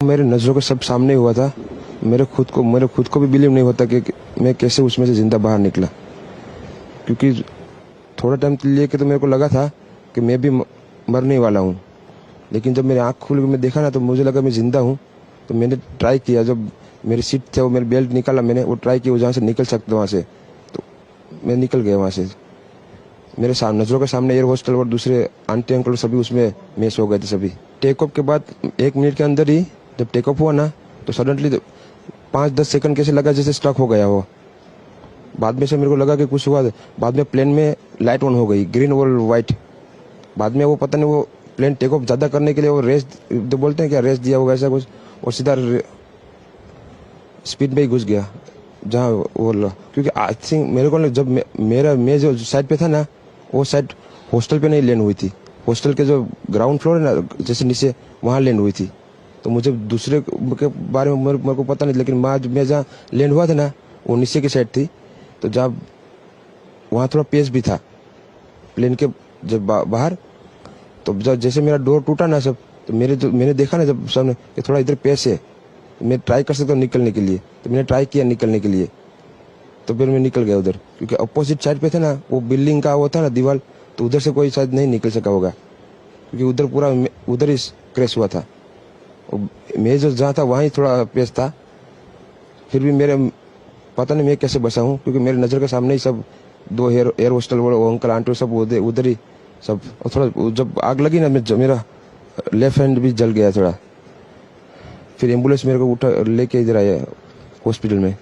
मेरे नज़रों के सब सामने हुआ था। मेरे खुद को भी बिलीव नहीं होता कि मैं कैसे उसमें से जिंदा बाहर निकला, क्योंकि थोड़ा टाइम लिए के तो मेरे को लगा था कि मैं भी मरने वाला हूँ, लेकिन जब मेरी आँख खुल के मैं देखा ना तो मुझे लगा मैं जिंदा हूँ। तो मैंने ट्राई किया, जब मेरी सीट थे वो मेरी बेल्ट निकाला, मैंने वो ट्राई किया जहाँ से निकल सकता वहाँ से, तो मैं निकल गया वहाँ से। मेरे नज़रों के सामने एयर हॉस्टल और दूसरे आंटी अंकल सभी उसमें मैच हो गए थे सभी। टेक ऑफ के बाद 1 मिनट के अंदर ही जब टेक ऑफ हुआ ना तो सडनली 5-10 सेकंड कैसे लगा जैसे स्टक हो गया वो। बाद में से मेरे को लगा कि कुछ हुआ। बाद में प्लेन में लाइट ऑन हो गई, ग्रीन और वाइट। बाद में वो पता नहीं वो प्लेन टेक ऑफ ज्यादा करने के लिए वो रेस जो बोलते हैं क्या, रेस दिया होगा ऐसा कुछ, और सीधा स्पीड में ही घुस गया जहाँ वो क्योंकि आई थिंक मेरे को जब मैं जो साइड पे था ना वो साइड हॉस्टल पे नहीं लैंड हुई थी। हॉस्टल के जो ग्राउंड फ्लोर है ना जैसे नीचे वहाँ लैंड हुई थी। तो मुझे दूसरे के बारे में मेरे को पता नहीं, लेकिन मैं जहाँ लैंड हुआ था ना वो नीचे की साइड थी। तो जहाँ वहाँ थोड़ा पेस भी था प्लेन के जब बाहर। तो जब जैसे मेरा डोर टूटा ना सब, तो मैंने देखा ना जब सामने कि थोड़ा इधर पेस है, तो मैं ट्राई कर सकता हूँ निकलने के लिए। तो मैंने ट्राई किया निकलने के लिए, तो फिर मैं निकल गया उधर, क्योंकि अपोजिट साइड पे थे ना वो बिल्डिंग का वो था ना दीवार, तो उधर से कोई शायद नहीं निकल सका होगा, क्योंकि उधर पूरा उधर ही क्रैश हुआ था। मैं जो जहाँ था वहाँ ही थोड़ा पेस था। फिर भी मेरे पता नहीं मैं कैसे बचा हूँ, क्योंकि मेरे नज़र के सामने ही सब 2 एयर होस्टल वो अंकल आंटी सब उधर ही सब। और थोड़ा जब आग लगी ना मेरा लेफ्ट हैंड भी जल गया थोड़ा। फिर एम्बुलेंस मेरे को उठा लेके इधर आया हॉस्पिटल में।